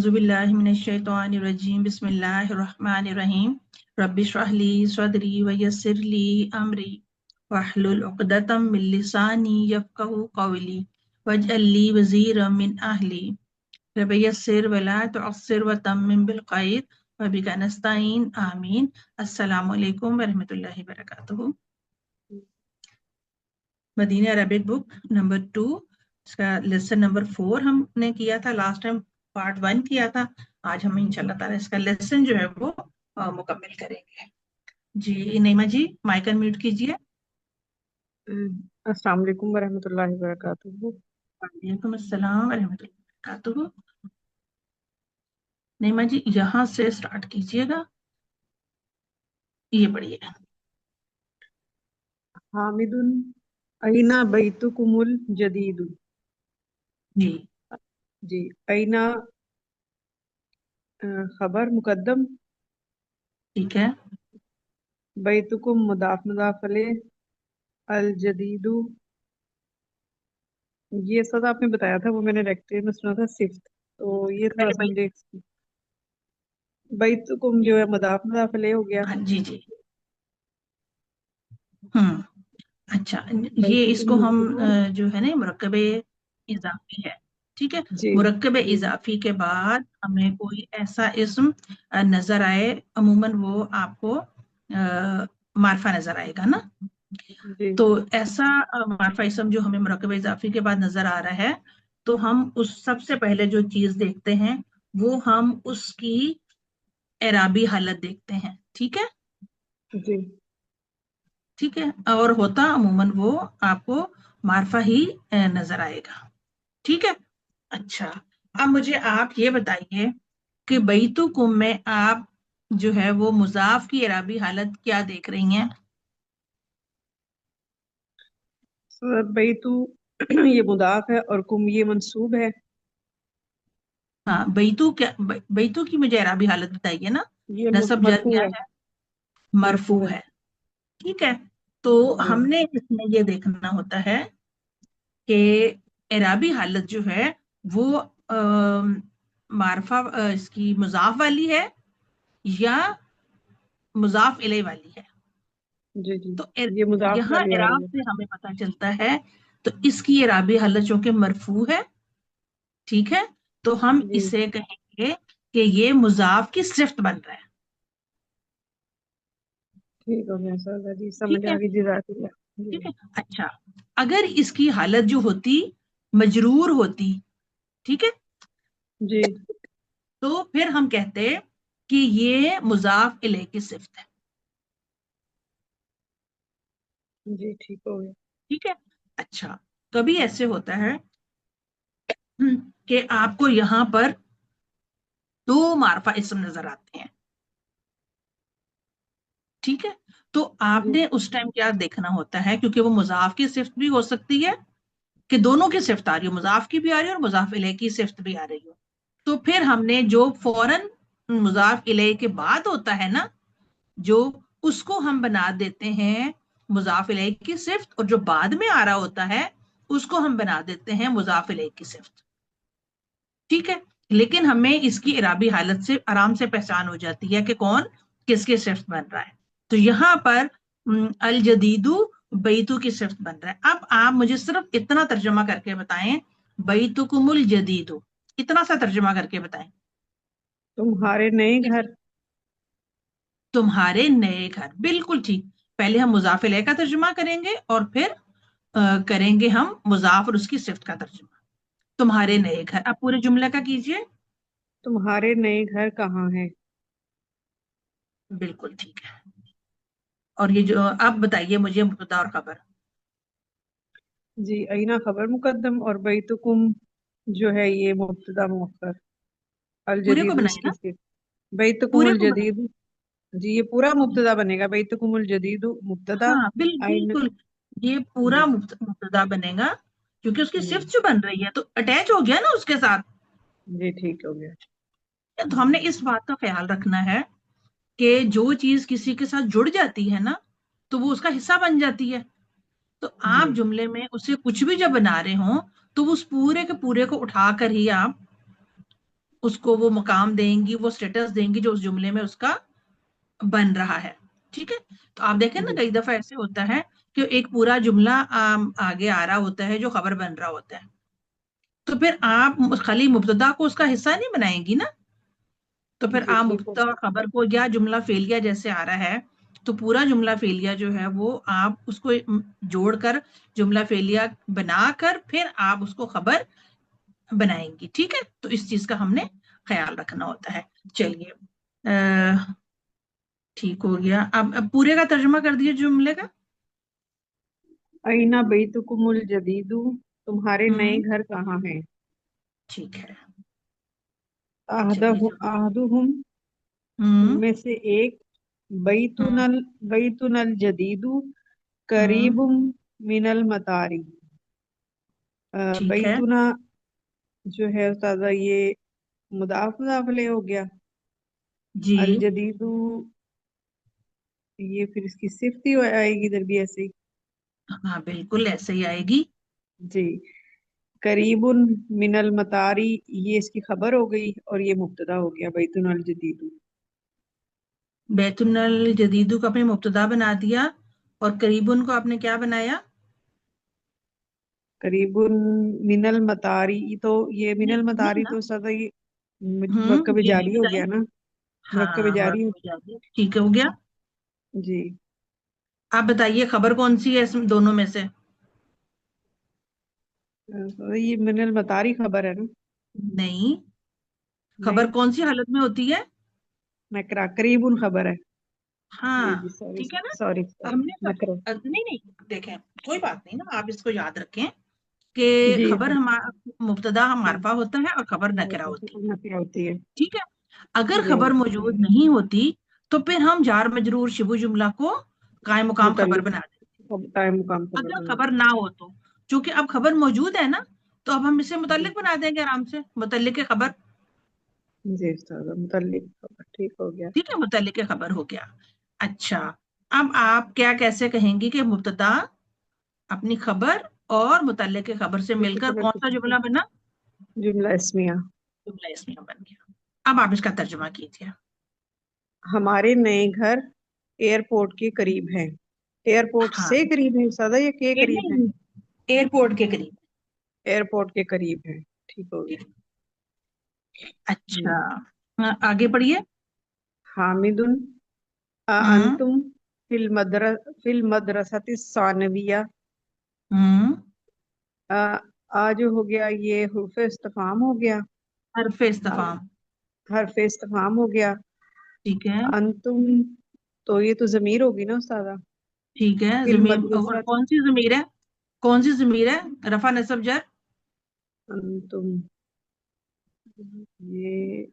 औज़ुबिल्लाहि मिनश्शैतानिर्रजीम बिस्मिल्लाहिर्रहमानिर्रहीम रब्बि इश्रह ली सदरी व यस्सिर ली अमरी वहलुल उक़दतम मिन लिसानी यफ़क़हू क़ौली वजअल ली वज़ीरम मिन अहली रब्बि यस्सिर व ला तुअस्सिर व तम्मिम बिल खैर व बिका नस्तईन आमीन। अस्सलामु अलैकुम व रहमतुल्लाहि व बरकातुहू। मदीना अरबिक बुक नंबर 2, इसका लेसन नंबर 4 हमने किया था लास्ट टाइम, पार्ट 1 किया था। आज हम इंशाल्लाह ताला इसका लेसन जो है वो मुकम्मल करेंगे। जी नईमा जी, माइक अनम्यूट कीजिए। अस्सलाम वालेकुम वरहमतुल्लाहि वबरकातुहू। वालेकुम अस्सलाम व रहमतुल्लाहि व बरकातुहू। नईमा जी यहाँ से स्टार्ट कीजिएगा, ये पढ़िए। हामिदुन अइना बैतुकुमुल जदीदु। जी जी, अइना खबर मुकद्दम, ठीक है। बैतुकुम मुदाफ मुदाफ अलैह, अल जदीदु ये सब आपने बताया था, वो मैंने लेक्चर में सुना था सिफ्त, तो ये थोड़ा पहले सा भाई, मुझे बैतुकुम जो है मुदाफ मुदाफ अलैह हो गया। हाँ जी जी। हम्म, अच्छा, ये इसको बैतुकुम हम मुबतदा। जो है ना मुरक्कबे इजाफी है, ठीक है। जी मुरक्कबे इजाफी के बाद हमें कोई ऐसा इस्म नजर आए, अमूमन वो आपको मारफा नजर आएगा ना। जी तो ऐसा मारफा इस्म जो हमें मुरक्कबे इजाफी के बाद नजर आ रहा है, तो हम उस सबसे पहले जो चीज देखते हैं वो हम उसकी एराबी हालत देखते हैं, ठीक है। जी ठीक है, और होता अमूमन वो आपको मारफा ही नजर आएगा, ठीक है। अच्छा, अब मुझे आप ये बताइए कि बैतुकुम में आप जो है वो मुजाफ की इराबी हालत क्या देख रही हैं। बैतु ये मुदाफ है और कुम ये मंसूब है। हाँ, बैतु क्या, बैतु की मुझे इराबी हालत बताइए ना। ये नसब जर मरफू क्या है। है, मरफू मरफू है। है, ठीक है। तो जी हमने इसमें ये देखना होता है कि इराबी हालत जो है वो मारफा इसकी मुजाफ वाली है या मुजाफ इले वाली है। जी जी, तो ये मुदाफ यहाँ वाली आ रही इराब है। से हमें पता चलता है, तो इसकी इराबी हालत चूंकि मरफू है, ठीक है, तो हम जी इसे कहेंगे कि ये मुजाफ की सिफ्त बन रहा है, ठीक हो गया सर जी, समझ ठीक है। आ गई जज़ाकल्लाह। जी ठीक है, अच्छा, अगर इसकी हालत जो होती मजरूर होती, ठीक है, जी तो फिर हम कहते कि ये मुजाफ इले की सिफ्त है, जी ठीक हो गया। ठीक है। अच्छा, कभी ऐसे होता है कि आपको यहां पर दो मारफा इस्म नजर आते हैं, ठीक है। तो जी आपने उस टाइम क्या देखना होता है, क्योंकि वो मुजाफ की सिफ्त भी हो सकती है कि दोनों की सिफ्त आ रही हो, मुजाफ की भी आ रही है और मुजाफ इले की सिफ्त भी आ रही हो। तो फिर हमने जो फौरन मुजाफ इले के बाद होता है ना, जो उसको हम बना देते हैं मुजाफ इले की सिफ्त, और जो बाद में आ रहा होता है उसको हम बना देते हैं मुजाफ इले की सिफ्त, ठीक है। लेकिन हमें इसकी इराबी हालत से आराम से पहचान हो जाती है कि कौन किसके सिफ्त बन रहा है। तो यहाँ पर अल जदीदू बैतू की सिफ्त बन रहा है। अब आप मुझे सिर्फ इतना तर्जुमा करके बताएं, बैतुकुमुल जदीदू, इतना सा तर्जुमा करके बताएं। तुम्हारे नए घर। तुम्हारे नए घर, बिल्कुल ठीक। पहले हम मुजाफ इलैह का तर्जुमा करेंगे और फिर करेंगे हम मुजाफ और उसकी सिफ्त का तर्जुमा। तुम्हारे नए घर, अब पूरे जुमले का कीजिए। तुम्हारे नए घर कहाँ है। बिल्कुल ठीक है। और ये जो अब बताइए मुझे मुब्तदा और खबर, जी, अइना खबर मुकद्दम और बैतुकुम जो है ये मुब्तदा मुअख्खर, अल पूरे को जदीद बनाइए उसकी ना, सिर्फ। पूरे बैतुकुमुल को बनाइए। जदीद, जी ये पूरा मुब्तदा बनेगा, बैतुकुमुल जदीद मुब्तदा। हाँ अइन बिल्कुल, ये पूरा जी मुब्तदा बनेगा, क्योंकि उसकी जी सिर्फ जो बन रही है तो अटैच हो गया ना उसके साथ। जी ठीक हो गया। तो हमने इस बात का ख्याल रखना है कि जो चीज किसी के साथ जुड़ जाती है ना, तो वो उसका हिस्सा बन जाती है। तो जी आप जुमले में उसे कुछ भी जब बना रहे हो, तो उस पूरे के पूरे को उठाकर ही आप اس کو وہ مقام دیں گی, وہ اسٹیٹس دیں گی جو اس جملے میں اس کا بن رہا ہے. ٹھیک ہے, تو آپ دیکھیں نا جی کئی دفعہ ایسے ہوتا ہے کہ ایک پورا جملہ آگے آ رہا ہوتا ہے جو خبر بن رہا ہوتا ہے, تو پھر آپ خالی مبتدا کو اس کا حصہ نہیں بنائیں گی نا. تو پھر جی آپ ٹھیک ہو مبتدا اور خبر کو, یا جملہ فعلیہ جیسے آ رہا ہے تو پورا جملہ فعلیہ جو ہے وہ آپ اس کو جوڑ کر جملہ فعلیہ بنا کر پھر آپ اس کو خبر بنائیں گی. ٹھیک ہے, تو اس چیز کا ہم نے خیال رکھنا ہوتا ہے. چلیے ٹھیک ہو گیا. اب پورے کا ترجمہ کر دیے جملے کا. اینا بیتکم الجدید، تمہارے نئے ہوں گھر کہاں ہیں؟ ٹھیک ہے, چلیے احدہم، ان ہوں میں سے ایک، ہوں بیتن الجدید ہوں قریب من المطاری. ٹھیک ہے. بیتنا جو ہے استاذہ یہ مضاف علیہ ہو گیا. جی الجدید یہ پھر اس کی صفت ہی آئے گی ادھر بھی ایسے ہی. ہاں بالکل ایسے ہی آئے گی. جی, قریب من المطاری یہ اس کی خبر ہو گئی اور یہ مبتدا ہو گیا بیتن الجدید. بیت الجدید کو اپنے مبتدا بنا دیا اور قریبن کو آپ نے کیا بنایا؟ قریب من المطاری, تو یہ من نہیں نہیں المطاری نا. تو سدا یہ مرکب یہ بھی جاری ہو بتائیں. گیا نا. مرکب ہاں جاری مرکب جاری, ٹھیک ہو گیا. جی. آپ بتائیے خبر کون سی ہے اس دونوں میں سے؟ یہ من المطاری خبر ہے نا. نہیں, خبر نہیں, کون سی حالت میں ہوتی ہے؟ نکرا قریب خبر ہے. ہاں جی جی سوری ٹھیک ہے نا. سوری سوری ہم نے نکرا. نہیں نہیں دیکھیں, کوئی بات نہیں نا, آپ اس کو یاد رکھیں کہ جی خبر ہمارا مبتدا معرفہ ہوتا ہے اور خبر نکرہ ہوتی ہے. نکرا ہوتی ہے. ٹھیک ہے, اگر جی خبر موجود نہیں ہوتی تو پھر ہم جار مجرور شبہ جملہ کو قائم مقام خبر متعلق بنا دیتے. ٹائم مقام خبر اگر بنا خبر دیں. نہ ہو تو, چونکہ اب خبر موجود ہے نا تو اب ہم اسے متعلق بنا دیں گے آرام سے, متعلق خبر. جی استاد متعلق خبر ٹھیک ہو گیا. ٹھیک ہے, متعلق خبر ہو گیا. اچھا, اب آپ کیا کیسے کہیں گی کہ مبتدا اپنی خبر اور متعلق خبر سے مل کر کون سا جملہ بنا؟ جملہ اسمیہ. جملہ اسمیہ بن گیا. اب آپ اس کا ترجمہ کیجیے. ہمارے نئے گھر ایئرپورٹ کے قریب ہیں. ایئرپورٹ ہاں, سے قریب ہے سادہ یا کے یہ قریب ہے؟ نہیں, ایئرپورٹ کے قریب. ایئرپورٹ کے قریب ہے, ٹھیک ہو گیا. ٹھیک. اچھا, ہاں, آگے پڑھیے. حامد ہوں انتم فی المدرسۃ الثانویہ. ہوں آج ہو گیا یہ حرف استفہام ہو گیا. حرف استفہام. حرف استفہام ہو گیا. ٹھیک ہے. انتم تو یہ تو ضمیر ہوگی نا استاذہ. ٹھیک ہے, فی ضمیر المدرسۃ کون سی ضمیر ہے؟ کون سی ضمیر ہے؟ رفع نصب جر. انتم یہ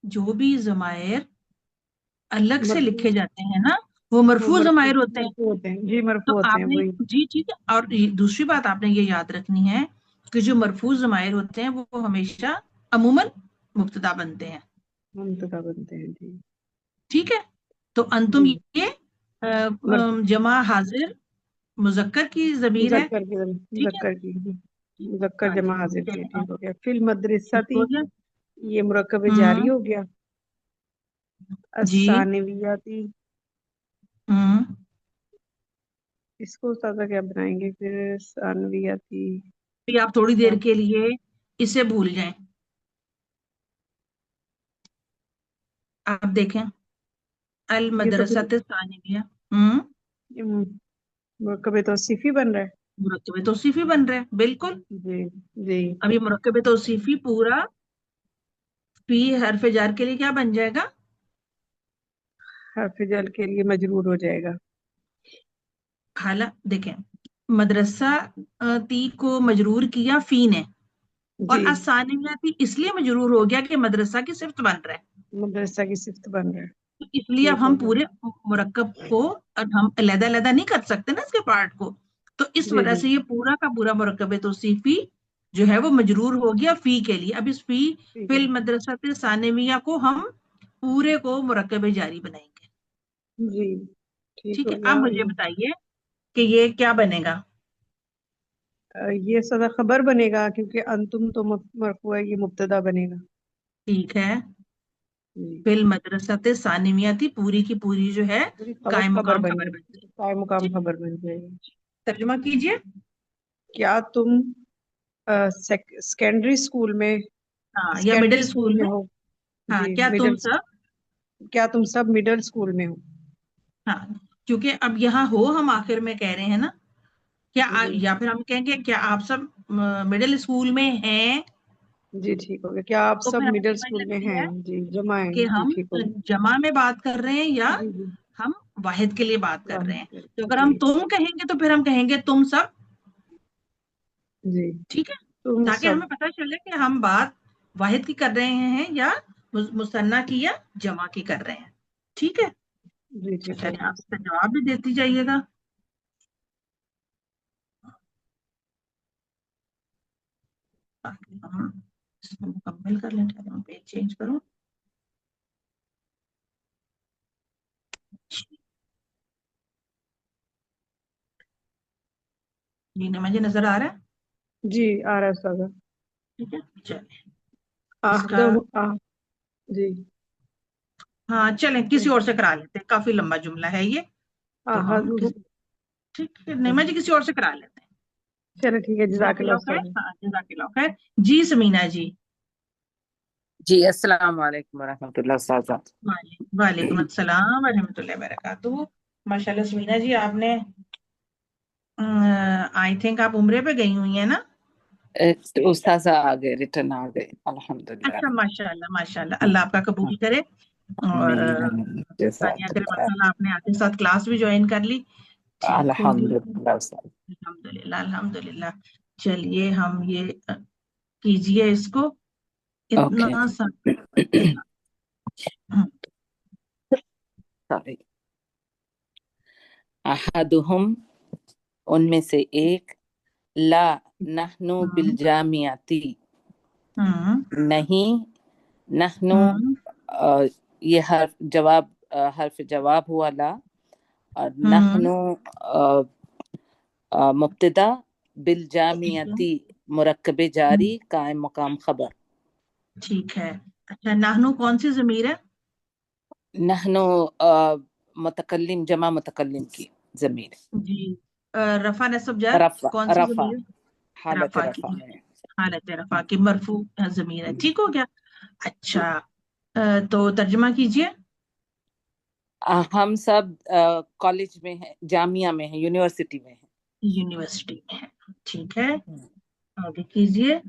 جو بھی ضمائر الگ سے مرفوع لکھے جاتے ہیں نا وہ وہ مرفوع مرفوع ضمائر ہوتے ہیں. مرفوع ہوتے ہیں. جی تو مرفوع ہوتے آپ ہیں نے, وہی. جی ٹھیک ہے, اور دوسری بات آپ نے یہ یاد رکھنی ہے کہ جو مرفوع ضمائر ہوتے ہیں وہ ہمیشہ عموماً مبتدا بنتے ہیں. منتخب بنتے ہیں. جی ٹھیک ہے, تو انتم جی یہ جمع حاضر مذکر کی ضمیر ہے. مذکر کی ٹھیک ہے, مذکر کی مذکر ہاں جی, جمع حاضر کی. چلیے, ٹھیک ہو گیا. فی المدرسۃ ہو گیا. یہ مرکب جاری ہوں ہو گیا. جی الثانویاتی ہوں اس کو استاذہ کیا بنائیں گے پھر؟ ثانویاتی آپ تھوڑی دیر کے لیے اسے بھول جائیں. آپ دیکھیں یہ تو پھر المدرسۃ الثانویہ. ہوں مرکب توصیفی بن رہا ہے. مرکب توصیفی بن رہے ہیں, بالکل. جی جی اب یہ مرکب توصیفی پورا فی حرف جار کے لیے کیا بن جائے گا؟ حرف جر کے لیے مجرور ہو جائے گا. حالانکہ دیکھیں, مدرسہ تی کو مجرور کیا فی نے, اور جی الثانویاتی اس لیے مجرور ہو گیا کہ مدرسہ کی صفت بن رہا ہے. مدرسہ کی صفت بن رہا ہے. تو اس لیے اب ٹھیک ہم ہو گیا. پورے مرکب کو اب ہم علیحدہ علیحدہ نہیں کر سکتے نا اس کے پارٹ کو, تو اس جی وجہ جی سے یہ پورا کا پورا مرکب توصیفی جو ہے وہ مجرور ہو گیا فی کے لیے. اب اس فی ٹھیک فی ہے. المدرسۃ ثانویہ کو ہم پورے کو مرکب جاری بنائیں گے. جی ٹھیک ٹھیک ہو ہے, گیا. اب مجھے بتائیے کہ یہ کیا بنے گا؟ ये सदा खबर बनेगा क्योंकि अंतुम तो मरफू है, ये मुब्तदा बनेगा। ठीक है। जी, फिल मदरसते सानिमिया थी, पूरी की पूरी जो है पूरी खबर कायम खबर मुकाम बन खबर बन जाएगी, जाएगी। कायम मुकाम ठीक, खबर बन जाएगी। तर्जुमा कीजिए। क्या तुम सेकेंडरी स्कूल में, हाँ, या सेकेंडरी मिडिल स्कूल स्कूल में में। हो? हाँ, जी, क्या तुम मिडिल। सब। क्या तुम सब मिडिल स्कूल में हो? हाँ, क्योंकि अब यहाँ हो हम आखिर में कह रहे हैं ना, जी या फिर हम कहेंगे क्या आप सब मिडिल स्कूल में हैं। जी, ठीक हो गया। क्या आप तो सब फिर हमें मिडिल समझ स्कूल में लगती हैं? है जी, जमा है कि जी, हम ठीक हो गया। जमा में बात कर रहे हैं या जी जी, हम वाहिद के लिए बात कर रहे वाहिद हैं। कर, तो अगर जी हम तुम कहेंगे तो फिर हम कहेंगे तुम सब। जी, ठीक है, तुम ताकि सब। हमें पता चले कि हम बात वाहिद की कर रहे हैं या मुसन्ना की या जमा की कर रहे हैं। ठीक है। जी, अच्छा, ठीक हो चलिए गया। आप इसका जवाब भी देती जाइएगा ताकि हम इसको मुकम्मल कर लें। मैं पेज चेंज करूं। जी, मुझे नजर आ रहा है। जी, आ रहा है उस्ताद। ठीक है, चलिए इसका। आखदम जी, हाँ, चलें किसी और से करा लेते हैं, काफी लंबा जुमला है ये। तो हम आहदुहु। ठीक है, नहीं जी किसी और से करा लेते हैं। चलो ठीक है, जज़ाकल्लाह जज़ाकल्लाह खैर। उस्ताद। हाँ, जज़ाकल्लाह खैर। जी समीना जी। जी अस्सलाम वालेकुम वरहमतुल्लाह उस्ताद। वालेकुम अस्सलाम वरहमतुल्लाहि वबरकातुहू। माशाल्लाह समीना जी, आपने आई थिंक आप उम्रे पे गई हुई है ना। उस्ताद आ गए, रिटर्न आ गए अल्हम्दुलिल्लाह। अच्छा, माशाल्लाह माशाल्लाह, अल्लाह आपका कबूल करे। और आमीन तानिया करे जज़ाकल्लाह। माशाल्लाह, आपने आपके साथ क्लास भी ज्वाइन कर ली। ठीक हो गया। अल्हम्दुलिल्लाह उस्ताद। अल्हम्दुलिल्लाह अल्हम्दुलिल्लाह। चलिए हम ये कीजिए इसको ओके इतना सा। हम्म, सॉरी। अहदुहुम, उनमें से एक, ला नहनु बिल हम्म, जामियाती, हम्म, नहीं, नहनु, हम्म, ये हर्फ जवाब, हर्फ जवाब हुआ ला, और हम्म, नहनु मुब्तदा, बिल ठीक है, जामियाती मुरक्कबे जारी कायम मकाम खबर। ठीक है। अच्छा, नाहनु कौन सी जमीर है। नहनु मुतकल्लिम, जमा मुतकल्लिम की जमीर। जी। रफा नस्ब जर रफा, कौन सी रफा, जमीर है। हालत रफा रफा की, में। हालत रफा की मरफू जमीर है। ठीक हो गया। अच्छा, तो तर्जुमा कीजिए। हम सब कॉलेज में हैं, जामिया में हैं, यूनिवर्सिटी में हैं। यूनिवर्सिटी में है। ठीक है, आगे कीजिए।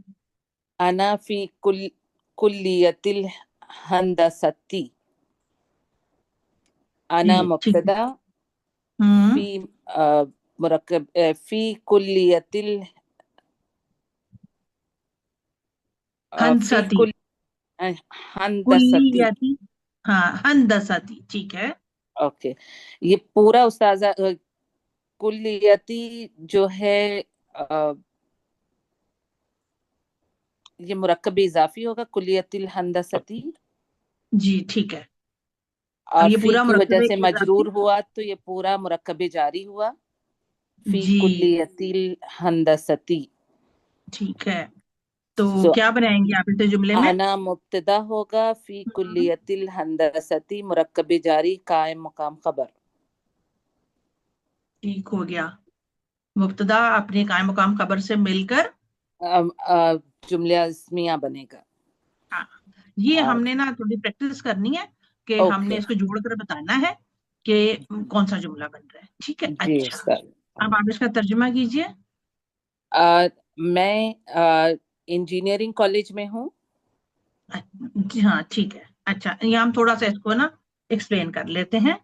अना फी कुल्लियतिल हंदसती, जी, अना ठीक है। मुब्तदा, हम्म। फी मुरक्कब, फी कुल्लियतिल, फी हंसती, कुल हंदसती। कुल्लियती। हाँ, हंदसती, ठीक है। ओके, ये पूरा उस्ताजा कुल्लियती जो है, अ, ये मुरक्कब इजाफी होगा, कुल्लियतिल हंदसती। जी, ठीक है। अब और ये फी पूरा की वजह मुरक्कब से इजाफी। मजरूर हुआ तो ये पूरा मुरक्कब जारी हुआ, फी जी, कुल्लियतिल हंदसती। ठीक है। तो सो क्या बनाएंगे आप इसे जुमले में। आना मुब्तदा होगा, फी हम्म, कुल्लियतिल हंदसती मुरक्कब जारी कायम मकाम खबर। ठीक हो गया। मुब्तदा अपने कायम मुकाम खबर से मिलकर। जुमला इस्मिया बनेगा। हाँ, ये और हमने ना थोड़ी प्रैक्टिस करनी है कि हमने ओके, इसको जोड़कर बताना है कि कौन सा जुमला बन रहा है। ठीक है, जी अच्छा। उस्ताद। अब आप इसका तर्जुमा कीजिए। मैं इंजीनियरिंग कॉलेज में हूँ। जी हाँ, ठीक है। अच्छा, ये हम थोड़ा सा इसको ना एक्सप्लेन कर लेते हैं।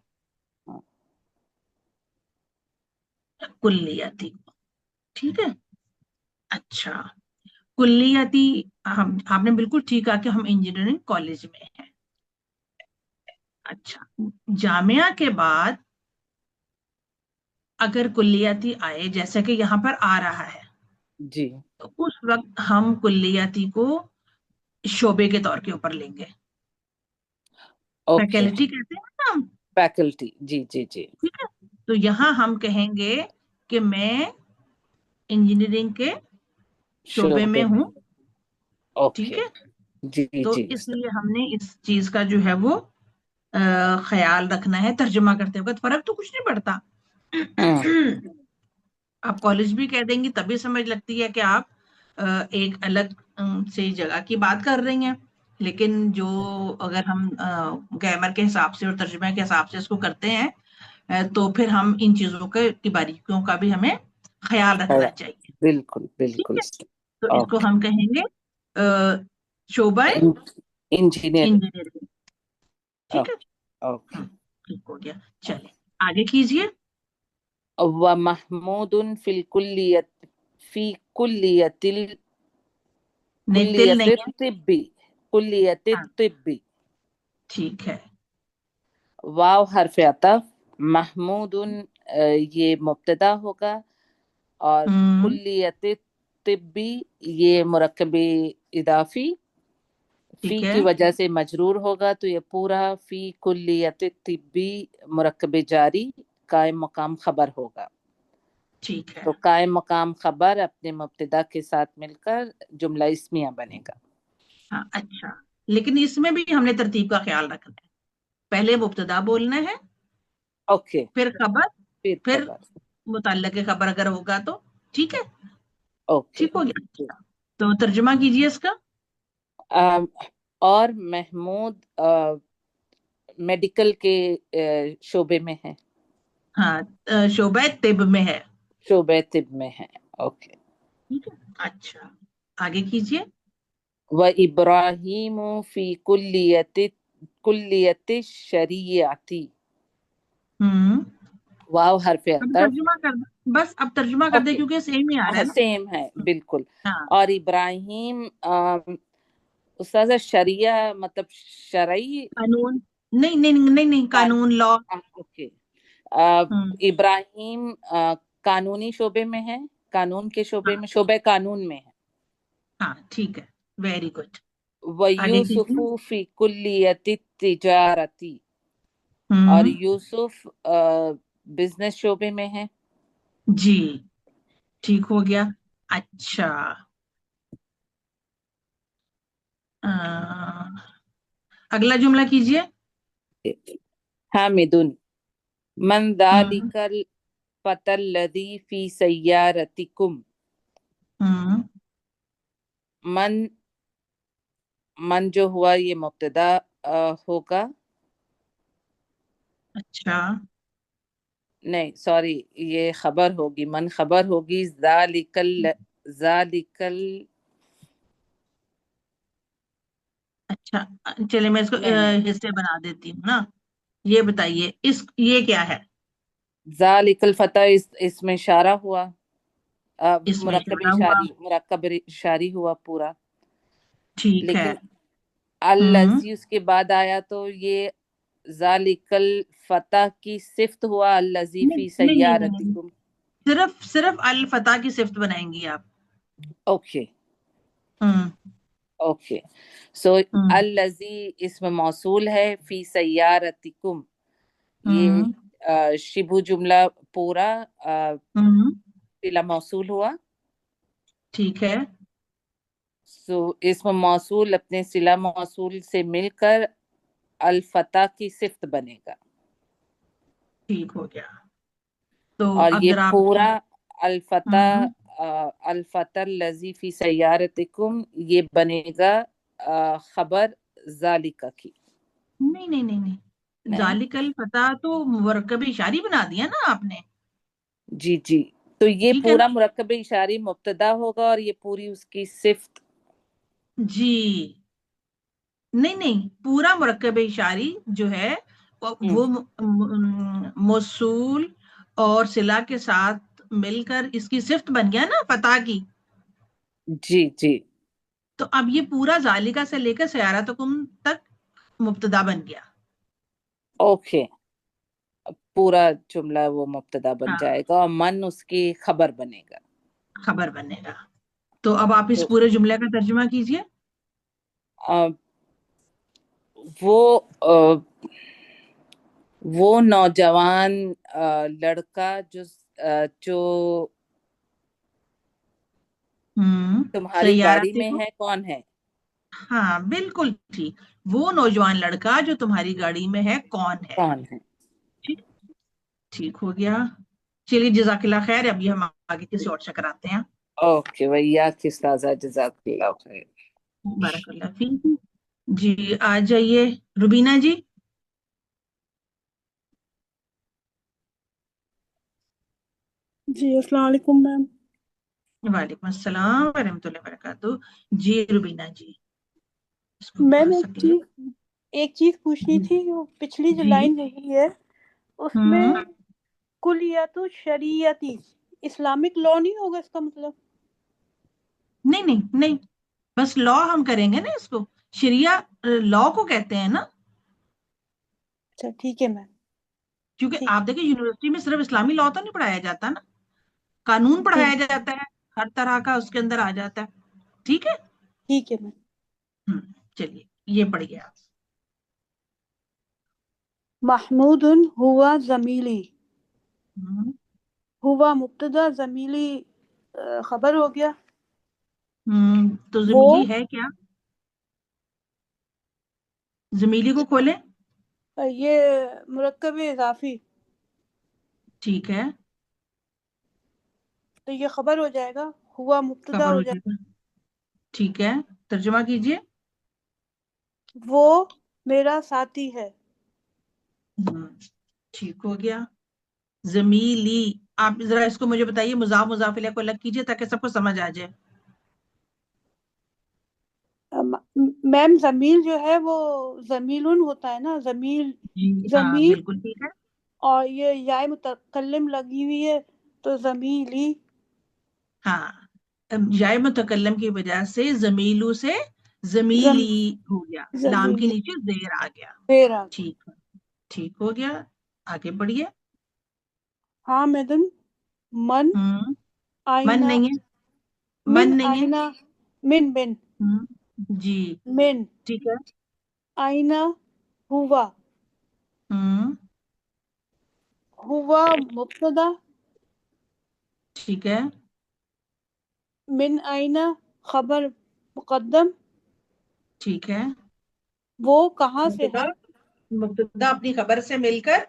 कुल्लियती, ठीक है। अच्छा, कुल्लियती, हम आपने बिल्कुल ठीक कहा कि हम इंजीनियरिंग कॉलेज में हैं। अच्छा, जामिया के बाद अगर कुल्लियती आए जैसा कि यहाँ पर आ रहा है, जी तो उस वक्त हम कुल्लियती को शोबे के तौर के ऊपर लेंगे। ओके, फैकल्टी कहते हैं ना हम। फैकल्टी, जी जी जी। ठीक है, तो यहाँ हम कहेंगे कि मैं इंजीनियरिंग के शोबे में हूँ, ठीक ओके, है। जी तो जी इसलिए हमने इस चीज का जो है वो ख्याल रखना है तर्जुमा करते वक्त। फर्क तो कुछ नहीं पड़ता। आप कॉलेज भी कह देंगी तभी समझ लगती है कि आप एक अलग से जगह की बात कर रही हैं। लेकिन जो अगर हम ग्रामर के हिसाब से और तर्जुमे के हिसाब से इसको करते हैं तो फिर हम इन चीजों की बारीकियों का भी हमें ख्याल रखना चाहिए। बिल्कुल ठीक बिल्कुल। है, तो इसको ओके, हम कहेंगे शोबा इंजीनियरिंग। इंजीनियरिंग। ठीक है। ओके। ठीक हो गया। चलिए आगे कीजिए। व महमूदुन फिल कुल्लियत फी कुल्लियतिल नहीं, तिल नहीं कुल्लियतित है। तिब्बी कुल्लियतित हाँ, तिब्बी। ठीक है। वाव हरफ अतफ, महमूदुन ये मुब्तदा होगा, और हम्म, कुल्लियतित तिब्बी ये मुरक्कब इदाफी फी ठीक है। की वजह से मजरूर होगा, तो ये पूरा फी कुल्लियतित तिब्बी मुरक्कब जारी कायम मकाम खबर होगा। ठीक है। तो कायम मकाम खबर अपने मुब्तदा के साथ मिलकर जुमला इस्मिया बनेगा। हाँ, अच्छा। लेकिन इसमें भी हमने तरतीब का ख्याल रखना है। पहले मुब्तदा बोलना है, ओके, फिर खबर, फिर फिर खबर। मुतल्लिक़ खबर अगर होगा तो। ठीक है। ओके। ठीक हो गया। अच्छा, तो तर्जुमा कीजिए इसका। अम, और महमूद मेडिकल के शोबे में है, हाँ, शोबा तिब में है। शोबे तिब में है। ओके। ठीक है। अच्छा, आगे कीजिए। व इब्राहीम फी कुल्लियत शरीयती। हम्म। वाव हरफ अब अतफ। तर्जुमा कर दो, बस अब तर्जुमा कर दे ओके, क्योंकि सेम ही आ रहा है ना। सेम है बिल्कुल। हाँ, और इब्राहिम उस्ताद शरिया मतलब शरई। कानून। नहीं नहीं नहीं नहीं, कान कानून, लॉ। ओके। हम्म। इब्राहिम कानूनी शोबे में है, कानून के शोबे हाँ, में, शोबे कानून में है। हाँ, ठीक है। Very good. व आगे कीजिए। यूसुफु फी कुल्लियत तिजारती। और हम्म। यूसुफ बिजनेस शोबे में है। जी, ठीक हो गया। अच्छा, अ, अगला जुमला कीजिए। हामिदुन मन हम्म। दालिकल फतल्लदी फी सय्यारतिकुम। हम्म। मन, मन जो हुआ ये मुब्तदा होगा। अच्छा, नहीं सॉरी, ये खबर होगी, मन खबर होगी। जालिकल, जालिकल। अच्छा। चलिए मैं इसको नहीं नहीं, हिस्से बना देती हूँ ना। ये बताइए, ये क्या है? जालिकल फतह इसमें इशारा हुआ, इसमें इशारा हुआ। मुरक्कब इशारी हुआ पूरा। ठीक है। लेकिन हम्म। अल्लजी उसके बाद आया तो ये जालिकल फतह की सिफ्त हुआ, अल्लजी नहीं फी नहीं नहीं नहीं नहीं, सय्यारतिकुम। सिर्फ सिर्फ अल फतह की सिफ्त बनाएंगी आप। ओके हम्म। ओके। सो हम्म। अल्लजी इसमें मौसूल है, फी सय्यारतिकुम ये हम्म। शिबु जुमला पूरा हम्म। सिला मौसूल हुआ। ठीक है। सो इसमें मौसूल अपने सिला मौसूल से मिलकर अल फतह की सिफ्त बनेगा। ठीक हो गया। तो और अब ये जरा आप। पूरा अल फतह, हम्म। अल फतह लजी फी सय्यारतिकुम ये बनेगा खबर जालिका की। नहीं नहीं नहीं नहीं, नहीं, जालिकल फतह तो मुरक्कब इशारी बना दिया ना आपने। जी जी। तो ये ठीक है ना। पूरा मुरक्कब इशारी मुब्तदा होगा और ये पूरी उसकी सिफ्त। जी, नहीं नहीं, पूरा मुरक्कब इशारी जो है हम्म, वो मौसूल और सिला के साथ मिलकर इसकी सिफ्त बन गया ना फतह की। जी जी। तो अब ये पूरा जालिका से लेकर सयारतकुम तक मुब्तदा बन गया। ओके, पूरा जुमला वो मुब्तदा बन हाँ, जाएगा और मन उसकी खबर बनेगा। खबर बनेगा। तो अब आप इस तो पूरे जुमले का तर्जुमा कीजिए। अ, वो वो नौजवान लड़का जो تمہاری گاڑی سیارتی میں کو، ہے کون ہے؟ ہاں بالکل ٹھیک، وہ نوجوان لڑکا جو تمہاری گاڑی میں ہے کون ہے. کون ہے؟ ٹھیک، ٹھیک ہو گیا. چلیے جزاک اللہ خیر. ابھی ہم آگے کسی اور سے کراتے ہیں. اوکے بھیا، کس تازہ، جزاک اللہ خیر. بارک اللہ فیک. جی آ جائیے روبینہ جی. جی السلام علیکم میم. وعلیکم السلام ورحمۃ اللہ وبرکاتہ. جی روبینہ جی، اس کو میم تھوڑا سا کلیئر. ایک چیز پوچھنی تھی، جو پچھلی جو جی. لائن رہی ہے اس میں ہوں کلیت شریعتی اسلامک لا نہیں ہوگا اس کا مطلب؟ نہیں نہیں نہیں، بس لا ہم کریں گے نا اس کو. شریعہ لا کو کہتے ہیں نا. اچھا ٹھیک ہے میم. کیونکہ ٹھیک آپ دیکھیں یونیورسٹی میں صرف اسلامی لا تو نہیں پڑھایا جاتا نا، قانون ٹھیک پڑھایا جاتا ہے، ہر طرح کا اس کے اندر آ جاتا ہے. ٹھیک ہے. ٹھیک ہے میم. چلیے یہ پڑھیے آپ. محمود ہوا زمیلی، ہوں، ہوا مبتدا، زمیلی خبر ہو گیا. تو وہ زمیلی ہے کیا؟ زمیلی کو کھولیں. یہ مرکب اضافی، ٹھیک ہے، تو یہ خبر ہو جائے گا، ہوا مبتدا خبر ہو ہو جائے جائے گا. ٹھیک ہے، ترجمہ کیجئے. گا. وہ میرا ساتھی ہے. ٹھیک ہو گیا. زمیلی، آپ ذرا اس کو مجھے بتائیے، مضاف مضاف الیہ کو الگ کیجئے تاکہ سب کو سمجھ آ جائے. میم زمیل جو ہے وہ زمیلن ہوتا ہے نا، زمیل جی ہاں زمیل، بالکل ٹھیک ہے. اور یہ یا متکلم لگی ہوئی ہے تو زمیلی. ہاں، یا متکلم کی وجہ سے زمیلو سے زم زمیلی ہو گیا، لام کے زمیلی نیچے زیر آ گیا. دیر آ گئی. ٹھیک، ٹھیک ہو گیا. آگے بڑھیے. ہاں میڈم. من ہوں، من آئینہ، نہیں ہے، من من نہیں ہے. آئینہ، من ہوں، جی من ٹھیک ہے. آئینہ ہوا، ہوں، ہوا مبتدا، ٹھیک ہے. من آئینہ خبر مقدم. ٹھیک ہے. وہ کہاں سے مبتدا، ہے؟ مبتدا اپنی خبر سے مل کر.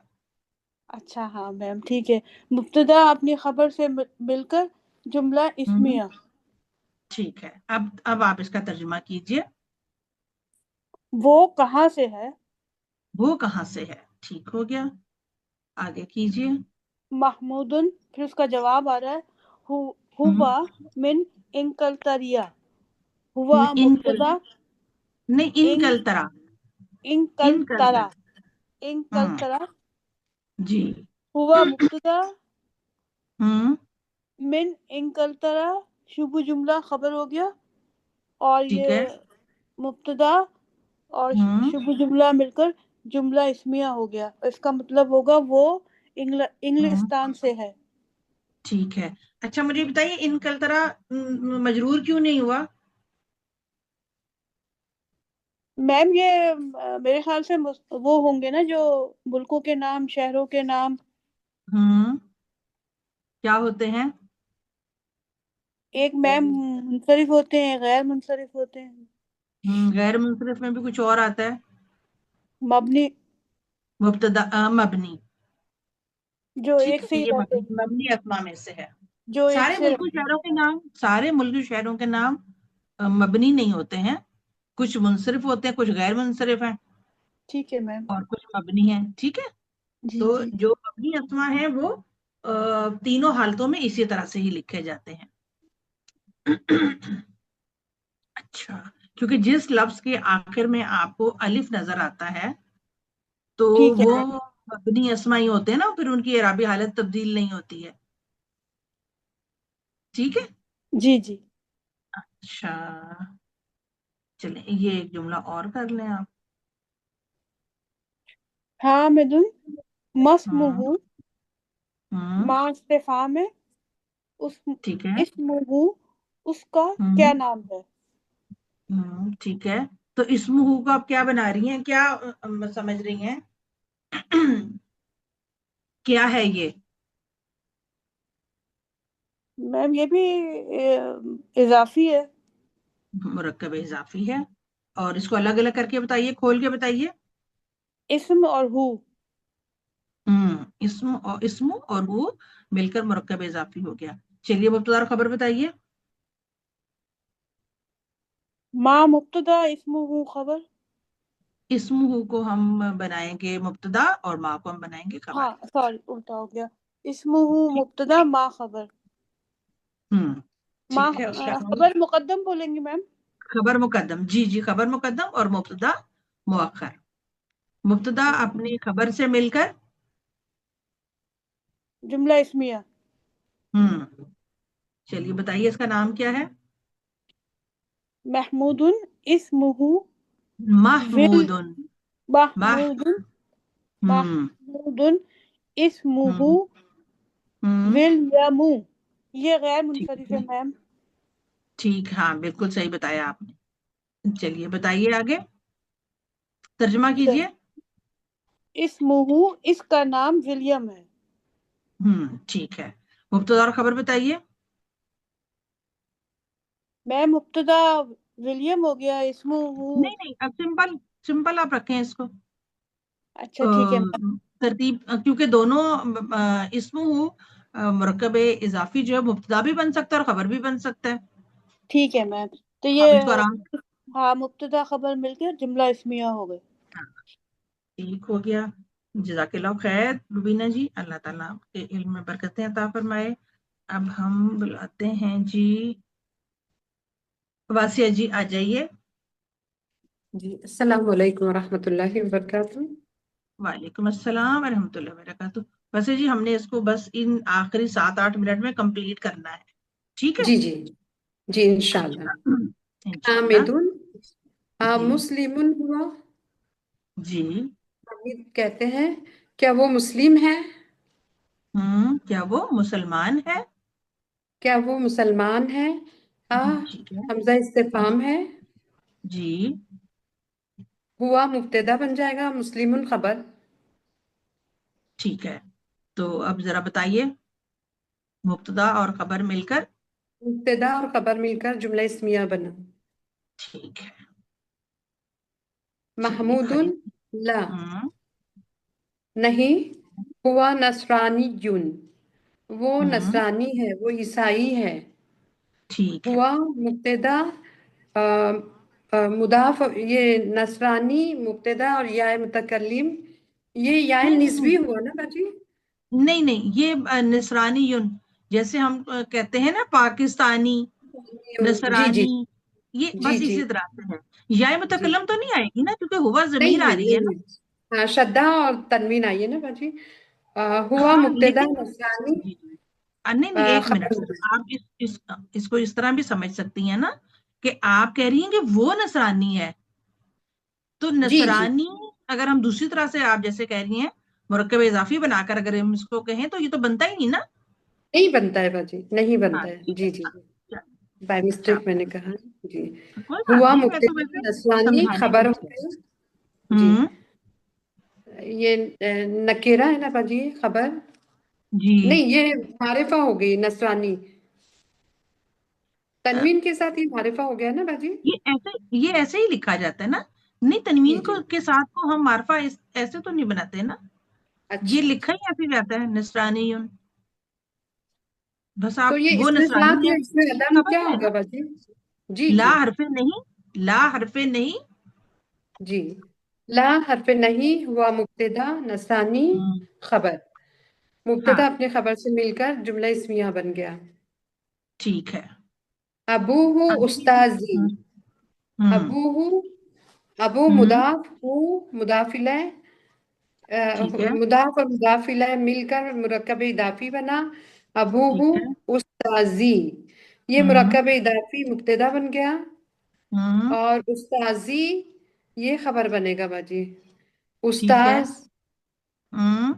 اچھا ہاں میم ٹھیک ہے. مبتدا اپنی خبر سے مل کر جملہ ہوں، اسمیہ. ٹھیک ہے. اب آپ اس کا ترجمہ کیجئے. وہ کہاں سے ہے؟ وہ کہاں سے ہے. ٹھیک ہو گیا. آگے کیجئے. محمودن، پھر اس کا جواب آ رہا ہے ہوں، ہوا من انکلتریا. ہوا ان کل مبتدا، نہیں، ان ان کل طرح. ان کل انکلترا، طرح. ہوں، انکلترا. جی. ہوا مبتدا، ہوں، من انکلترا شبہ جملہ خبر ہو گیا، اور ٹھیک ہے. یہ مبتدا اور ہوں، شبہ جملہ مل کر جملہ اسمیہ ہو گیا. اس کا مطلب ہوگا وہ ہوں، انگلستان سے ہے. ٹھیک ہے. اچھا مجھے بتائیے، ان کل طرح مجرور کیوں نہیں ہوا؟ میم یہ میرے خیال سے وہ ہوں گے نا جو ملکوں کے نام، شہروں کے نام. کیا ہوتے ہیں؟ ایک میم منصرف ہوتے ہیں، غیر منصرف ہوتے ہیں. غیر منصرف میں بھی کچھ اور آتا ہے. مبنی، مبتدا مبنی. جو ٹھیک ایک ہے، سے ہی یہ رہتے ہیں، مبنی اسما میں سے ہے. جو ایک سارے سے ملکوں رہتے ہیں. شہروں کے نام، سارے ملکی شہروں کے نام مبنی نہیں ہوتے ہیں. کچھ منصرف ہوتے ہیں، کچھ غیر منصرف ہیں، ٹھیک ہے میم. اور کچھ مبنی ہیں. ٹھیک ہے. جی تو جی. جو مبنی اسما ہیں وہ تینوں حالتوں میں اسی طرح سے ہی لکھے جاتے ہیں. اچھا، کیونکہ جس لفظ کے آخر میں آپ کو الف نظر آتا ہے تو ٹھیک ہے وہ میم. مبنی اسما ہی ہوتے ہیں نا، پھر ان کی اعرابی حالت تبدیل نہیں ہوتی ہے. ٹھیک ہے. جی جی. اچھا چلیں، یہ ایک جملہ اور کر لیں آپ. ہاں مدن مسمہ ہوں، ہوں، ما استفہام ہے. ٹھیک ہے. اسمہ اس کا کیا ہوں، نام ہے؟ ٹھیک ہے. تو اسمہ کو آپ کیا بنا رہی ہیں، کیا سمجھ رہی ہیں؟ کیا ہے یہ؟ मैम ये भी इजाफी है। मुरक्कब इजाफी है। और इसको अलग अलग करके बताइए, खोल के बताइए। इस्म और हु। इस्म और हु मिलकर मुरक्कब इजाफी हो गया। चलिए मुब्तदा और खबर बताइए। मा मुब्तदा इस्मुहु खबर। इस्म हु को हम बनाएंगे मुब्तदा और मा को हम बनाएंगे खबर। हाँ सॉरी उल्टा हो गया। इस्मुहु ठीक। मुब्तदा मा खबर। मा ठीक है, उसका खबर मुकद्दम बोलेंगे मैम। खबर मुकद्दम, जी जी, खबर मुकद्दम और मुब्तदा मुअख्खर। मुब्तदा अपनी खबर से मिलकर जुमला इस्मिया। चलिए बताइए इसका नाम क्या है। महमूदुन इस्मुहु विल महमूदुन। मह महमूदुन हम्म महमूदुन इस्मुहु हम्म हम्म विल यमु। ये गैर ठीक मुनसरिफ है है। मैम। ठीक, हाँ बिल्कुल सही बताया आपने। चलिए बताइए आगे, तर्जुमा कीजिए। इस्मुहु इसका नाम विलियम है। ठीक है। मुब्तदा और खबर बताइए। मैं मुब्तदा विलियम हो गया इस्मुहु। नहीं नहीं, अब सिंपल सिंपल आप रखें इसको। अच्छा ठीक है मैम। तरतीब, क्योंकि दोनों इसमें मुरक्कब इजाफी जो है मुब्तदा भी बन सकता है और खबर भी बन सकता है। ठीक है मैम। तो आप ये इसको आराम। हाँ मुब्तदा खबर मिलकर जुमला इस्मिया हो गए। ठीक हो गया। जज़ाकिल्लाह खैर रुबीना जी, अल्लाह ताला आपके इल्म में बरकतें अता फरमाए। अब हम बुलाते हैं जी वासिया जी, आ जाइए। जी अस्सलाम वालेकुम रहमतुल्लाहि व बरकातुहू। वालेकुम अस्सलाम व रहमतुल्लाहि व बरकातुहू। वैसे जी हमने इसको बस इन आखिरी 7-8 मिनट में कंप्लीट करना है, ठीक है। जी जी जी इंशाल्लाह। अच्छा, इंशाल्लाह। हामिदुन जी मुस्लिमुन हुआ। जी। हामिद कहते हैं क्या वो मुस्लिम है, क्या वो मुसलमान है। क्या वो मुसलमान है। आ ठीक है। हमजा इस्तिफाम है। जी हुआ मुब्तदा बन जाएगा, मुस्लिमुन खबर। ठीक है। तो अब जरा बताइए, मुब्तदा और खबर मिलकर। मुब्तदा और खबर मिलकर जुमला इस्मिया बना। ठीक है। चलिए महमूदुन खैर। ला हम्म नहीं, हुआ नसरानीयुन वो हम्म नसरानी है, वो ईसाई है। ठीक है। हुआ मुब्तदा अ, मुदाफ, ये नसरानी मुब्तदा और या मुतकल्लिम, ये या नहीं नहीं निस्बी नहीं हुआ ना बाजी। नहीं नहीं, ये नसरानी युन, जैसे हम कहते हैं ना पाकिस्तानी, जी जी नसरानी, ये जी बस जी इसी तरह से है। या जी मुतकल्लम तो नहीं आएगी ना, क्योंकि हुआ नहीं जमीर आ है, रही है नहीं ना। है। हाँ शद्दा और तनवीन आई है ना बाजी। हुआ हाँ मुब्तदा लेकिन नसरानी जी जी, नहीं नहीं, एक मिनट खबर सर, हुआ। आप इसको इस तरह भी समझ सकती हैं ना, कि आप कह रही हैं कि वो नसरानी है, तो जी जी नसरानी अगर हम दूसरी तरह से आप जैसे कह रही हैं मुरक्कब इजाफी बनाकर अगर हम इसको कहें तो ये तो बनता ही नहीं ना। नहीं बनता है बाजी, नहीं हाँ बनता है। ठीक है। जी जी हाँ, बाय अच्छा मिस्टेक मैंने कहा। जी कोई बात हुआ नहीं, मैं तो मुब्तदा वैसे नसरानी समझाने के खबर हो लिए। गया। जी हम्म ये नकेरा है ना बाजी, खबर। जी। नहीं ये मारिफा हो गई नसरानी, अ, तनवीन के साथ ये मारिफा हो गया ना बाजी। ये ऐसे ही लिखा जाता है ना। नहीं, जी तनवीन जी को के साथ को हम मार्फा ऐसे तो नहीं बनाते ना। ये अच्छा लिखा अच्छा। ही ऐसे जाता है नसरानी, बस तो आप ये वो इसमें साथ नसरानी है या इसमें अदम क्या खबर है होगा ना। बाजी। जी ला जी हरफे नहीं, ला हरफे नहीं। जी ला हरफ नहीं हुआ मुब्तदा नसानी हम्म, खबर। हाँ मुब्तदा अपने खबर से मिलकर जुमला इस्मिया बन गया। ठीक है। अबूहु आगे कीजिए। उस्ताजी। हम्म, अबूहु अबू हम्म, मुदाफ हु मुदाफिला, ठीक है। मुदाफ और मुदाफिला मिलकर मुरक्कब इदाफी बना। अबूहु ठीक है। उस्ताजी, ये हम्म मुरक्कब इदाफी मुब्तदा बन गया। हम्म और उस्ताजी ये खबर बनेगा बाजी। ठीक है। उस्ताज हम्म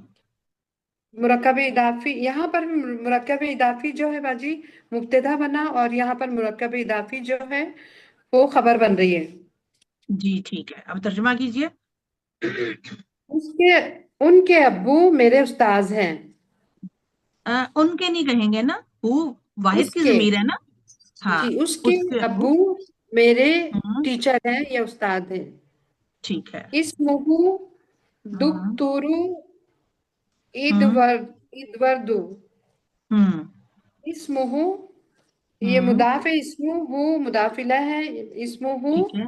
मुरक्कब इदाफी, यहाँ पर मुरक्कब इदाफी जो है बाजी मुब्तदा बना, और यहाँ पर मुरक्कब इदाफी जो है वो खबर बन रही है। जी ठीक है, अब तर्जुमा कीजिए। उसके उनके अब्बू मेरे उस्ताज हैं। उनके नहीं कहेंगे ना, वाहिद की उसके जमीर है ना, हाँ जी उसके उसके अब्बू मेरे हम्म, टीचर हैं या उस्ताद हैं। ठीक है। इस्मुहु हम्म दुक्तुरु हम्म इदवर्दु। हम्म इस्मुहु ये हम्म, मुदाफ है, इस्मुहु मुदाफिला है, इस्मुहु ठीक है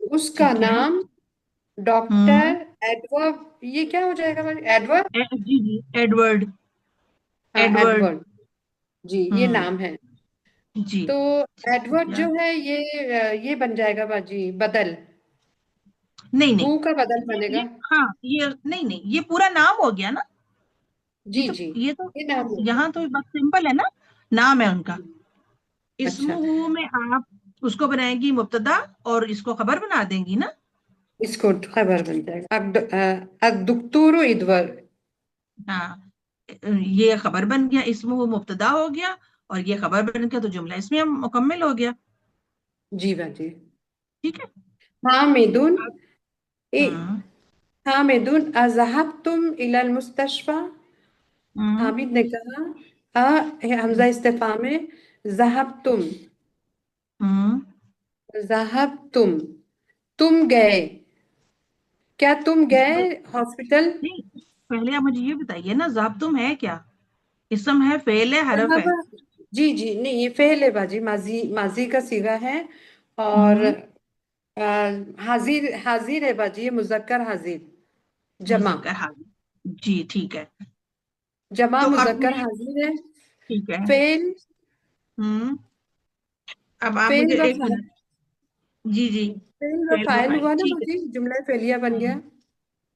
उसका ठीक है। नाम हम्म डॉक्टर एडवर्ड, ये क्या हो जाएगा भाई, एडवर्ड। जी जी, एडवर्ड, हाँ एडवर्ड। एडवर्ड जी ये हम्म, नाम है। जी तो एडवर्ड या जो है ये बन जाएगा बाजी बदल, नहीं नहीं, हु का बदल ये बनेगा। हाँ, ये नहीं नहीं, ये पूरा नाम हो गया ना। जी जी ये तो ये नाम हो यहाँ गया। तो बस सिंपल है ना, नाम है उनका। अच्छा इस्मुहु में आप उसको बनाएंगी मुब्तदा और इसको खबर बना देंगी ना। इसको खबर बन जाएगा अद्दुक्तुरु इदवर। हाँ, ये खबर बन गया, इस्मुहु मुब्तदा हो गया और ये खबर बन गया, तो जुमला इसमें मुकम्मल हो गया। जी बाजी। ठीक है। हामिदुन अब ए हम्म हामिदुन अज़हबतुम इलल मुस्तशफा। हम्म हामिद ने कहा हमजा इस्तिफाम में ज़हबतुम, हम्म, ज़हबतुम तुम गए, क्या तुम गए हॉस्पिटल। नहीं, पहले आप मुझे ये बताइए ना, ज़ाब्तुम है क्या? इसम है, फेल है, हरफ है? ज़हब जी जी नहीं ये फेल है बाजी, माजी माजी का सीगा है। और हम्म, हाजिर हाजिर है बाजी, ये मुजक्कर हाजिर जमा, मुज़क्कर हाजिर, जी ठीक है। जमा तो अब मुजक्कर मैं, हाजिर है। ठीक है। फेल हम्म, अब आप फेल मुझे व एक मिनट, जी जी, फेल व फेल व फाइल फाइल, हुआ ना ठीक है। बाजी, जुमला फेलिया बन गया। हम्म,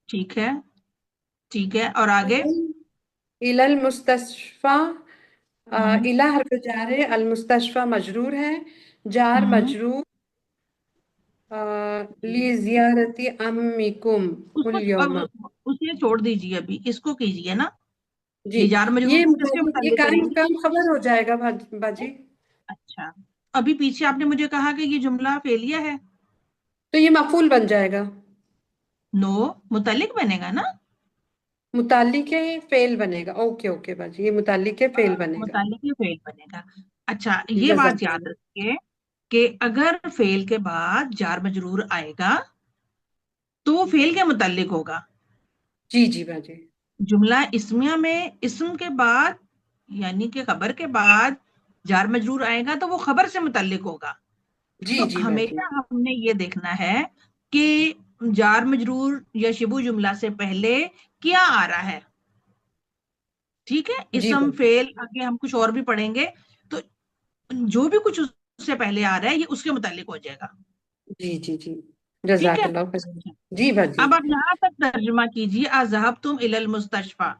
ठीक है ठीक है, और आगे? इलल मुस्तशफा हम्म इला हर्फ जार है, अल मुस्तशफा मजरूर है, जार हम्म, मजरूर ली जियारती अम्मिकुम उसको उल यौमा। अब उसे छोड़ दीजिए, अभी इसको कीजिए ना। जी ये जार मजरूर ये को किसके ये मुताल्लिक काम करेंगे? काम खबर हो जाएगा बाजी। अच्छा, अभी पीछे आपने मुझे कहा कि ये जुमला फेलिया है। तो ये मफूल बन जाएगा, नो, मुताल्लिक बनेगा ना। मुताल्लिक है फेल बनेगा। ओके ओके बाजी ये मुताल्लिक है फेल बनेगा। मुताल्लिक ही फेल बनेगा। अच्छा, जी ये बात याद जज़ाकल्लाह। रखिए कि अगर फेल के बाद जार मजरूर आएगा तो वो फेल के मुताल्लिक होगा। जी जी बाजी। जुमला इस्मिया में इस्म के बाद, यानी कि खबर के बाद जार मजरूर आएगा तो वो खबर से मुताल्लिक होगा। जी तो जी बाजी। हमेशा हमने ये देखना है कि जार मजरूर या शिबू जुमला से पहले क्या आ रहा है। ठीक है, जी इसम बाजी। फेल आगे हम कुछ और भी पढ़ेंगे, तो जो भी कुछ उससे पहले आ रहा है ये उसके मुतालिक हो जाएगा। जी जी जी ठीक है। जज़ाकल्लाह खैर। जी बाजी। अब आप यहाँ तक तर्जुमा कीजिए, अज़हब तुम इलल मुस्तशफा।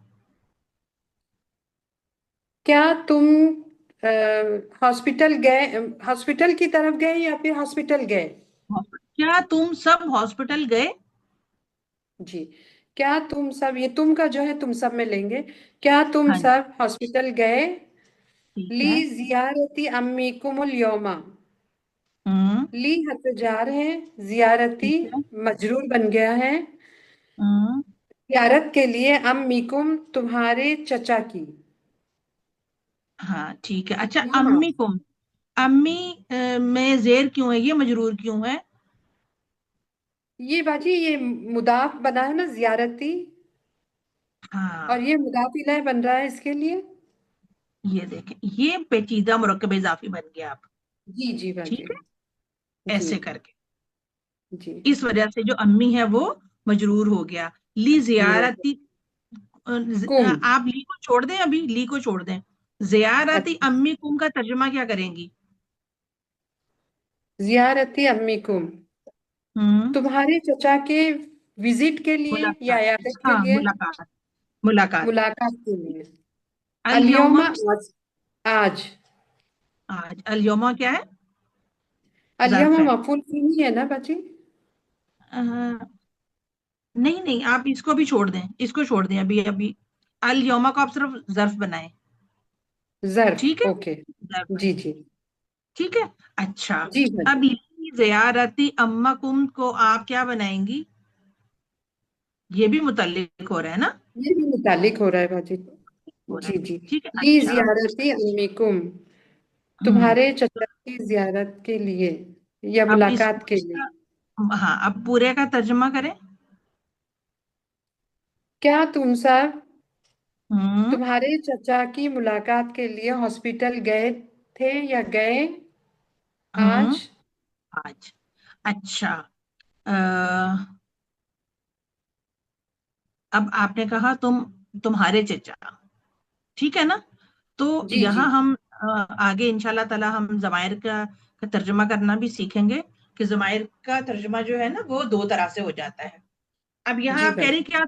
क्या तुम हॉस्पिटल गए, हॉस्पिटल की तरफ गए या फिर हॉस्पिटल गए। क्या तुम सब हॉस्पिटल गए? जी क्या तुम सब, ये तुम का जो है तुम सब में लेंगे, क्या तुम हाँ जी, सब हॉस्पिटल गए। ठीक ली है। जियारती अम्मीकुमुल यौमा, हम्म, ली हर्फ जार है, जियारती ठीक है। मजरूर बन गया है। हम्म, जियारत के लिए अम्मीकुम तुम्हारे चचा की। हाँ ठीक है। अच्छा, यहाँ अम्मी कुम, अम्मी में जेर क्यों है, ये मजरूर क्यों है? ये बाजी ये मुदाफ बना है ना जियारती, और हाँ, ये मुदाफ इलैह बन रहा है इसके लिए। ये देखें, ये पेचीदा मुरक्कब इजाफी बन गया आप। जी जी बाजी। ठीक है, जी ऐसे करके जी इस वजह से जो अम्मी है वो मजरूर हो गया। ली हम्म, जियारती, कुम आप ली को छोड़ दें, अभी ली को छोड़ दें। जियारती अच्छा अम्मी कुम का तर्जुमा क्या करेंगी? जियारती अम्मीकुम हम्म, तुम्हारे चचा के विजिट के लिए या मुलाकात, इयादत के हाँ लिए, मुलाकात, मुलाकात। मुलाकात के लिए। अल यौमा, अल-यौमा आज, आज। आज अल यौमा क्या है? जर्फ अल-यौमा है। मफूल नहीं है ना बच्ची। नहीं नहीं, आप इसको भी छोड़ दें, इसको छोड़ दें अभी अभी। अल यौमा को आप सिर्फ जर्फ बनाएं। ठीक जर्फ है, ओके। जर्फ जी बनाएं। जी ठीक है। अच्छा, जी बच्ची। अब ज़ियारती अम्मा कुम को आप क्या बनाएंगी? ये भी मुतल्लिक हो रहा है ना, ये भी मुतालिक हो रहा है बाजी। हो रहा जी है। जी ठीक है, ली अच्छा। जियारती अम्मीकुम تمہارے چچا کی زیارت کے لیے یا اب ملاقات کے لیے. ہاں اب پورے کا ترجمہ کریں. کیا تم سب ہوں تمہارے چچا کی ملاقات کے لیے ہاسپٹل گئے تھے یا گئے آج؟ ہوں آج. اچھا اب آپ نے کہا تمہارے چچا، ٹھیک ہے نا. تو جی یہاں جی ہم آگے انشاءاللہ تعالی ہم ضمائر کا ترجمہ کرنا بھی سیکھیں گے کہ ضمائر کا ترجمہ جو ہے نا وہ دو طرح سے ہو جاتا ہے. اب یہاں جی آپ کہہ رہی بھائی کیا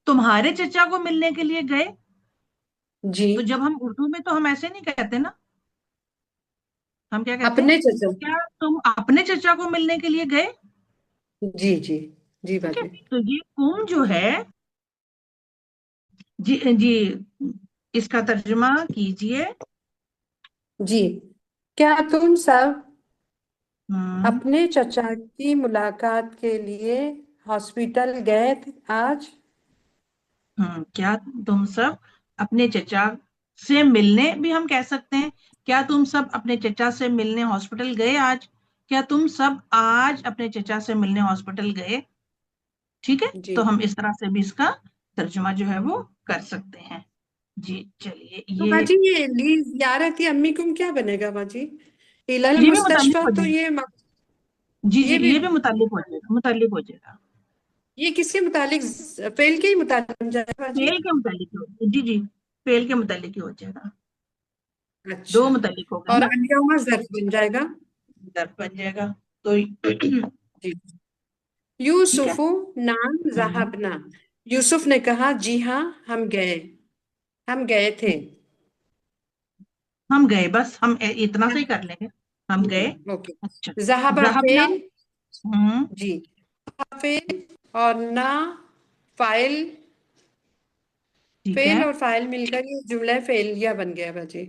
تمہارے چچا کو ملنے کے لیے گئے. جی تو جب ہم اردو میں تو ہم ایسے نہیں کہتے نا، ہم کیا کہتے ہیں؟ اپنے چچا. کیا تم اپنے چچا کو ملنے کے لیے گئے. جی جی جی ٹھیک ہے، باجی. تو یہ کم جو ہے جی جی اس کا ترجمہ کیجئے. جی کیا تم سب ہم، اپنے چچا کی ملاقات کے لیے ہاسپٹل گئے تھے آج؟ کیا تم سب اپنے چچا سے ملنے بھی ہم کہہ سکتے ہیں. کیا تم سب اپنے چچا سے ملنے ہاسپٹل گئے آج. کیا تم سب آج اپنے چچا سے ملنے ہاسپٹل گئے. ٹھیک ہے، جی تو ہم اس طرح سے بھی اس کا ترجمہ جو ہے وہ کر سکتے ہیں. جی چلیے تو یہ باجی یہ لی زیارت امیکم کیا بنے گا باجی؟ الى یہ بھی متعلق المستشفى ہو تو جائے گا. یہ جی یہ بھی یہ بھی متعلق ہو جائے گا، متعلق ہو جائے گا. یہ کس کے متعلق فعل کے ہی متعلق بن جائے گا باجی؟ فعل کے متعلق ہو جی جی فعل کے متعلق ہی ہو جائے گا. دو اچھا متعلق ہو گئے اور نا، الیوم ظرف بن جائے گا. ظرف بن جائے گا. تو جی. ٹھیک ہے. یوسف نعم ذهبنا. یوسف نے کہا جی ہاں ہم گئے تھے. ہم گئے، بس ہم اتنا سے ہی کر لیں گے، ہم گئے. اوکے. اچھا ذهب ذهبنا. فعل. جی فعل اور نا فاعل. ٹھیک ہے. فعل اور فاعل مل کر یہ جملہ فعلیہ بن گیا باجی.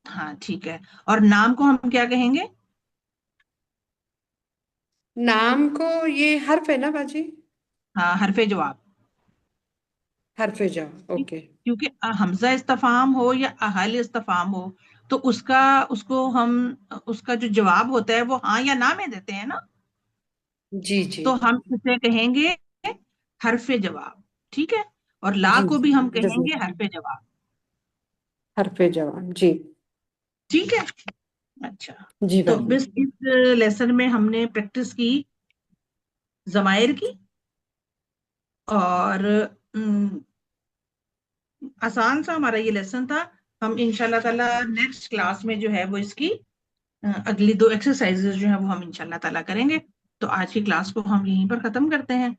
ہاں ٹھیک ہے. اور نام کو ہم کیا کہیں گے؟ نام کو یہ حرف ہے نا باجی؟ ہاں حرف جواب. حرف جواب. اوکے. کیونکہ حمزہ استفہام ہو یا اہل استفہام ہو تو اس کا جو جواب ہوتا ہے وہ ہاں یا نہ میں دیتے ہیں نا. جی جی تو ہم اسے کہیں گے حرف جواب. ٹھیک ہے. اور لا جی کو جی بھی ہم کہیں جزاک گے اللہ. حرف جواب. حرف جواب. جی ٹھیک ہے. اچھا جی تو باجی. بس اس لیسن میں ہم نے پریکٹس کی ضمائر کی، اور آسان سا ہمارا یہ لیسن تھا. ہم انشاءاللہ تعالی نیکسٹ کلاس میں جو ہے وہ اس کی اگلی دو ایکسرسائزز جو ہیں وہ ہم انشاءاللہ تعالی کریں گے. تو آج کی کلاس کو ہم یہیں پر ختم کرتے ہیں.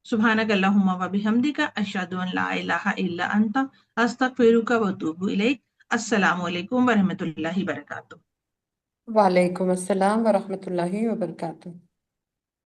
سبحانک اللہم و بحمدک اشہد ان لا الہ الا انت استغفرک و اتوب الیک. السلام علیکم ورحمۃ اللہ وبرکاتہ. وعلیکم السلام ورحمۃ اللہ وبرکاتہ.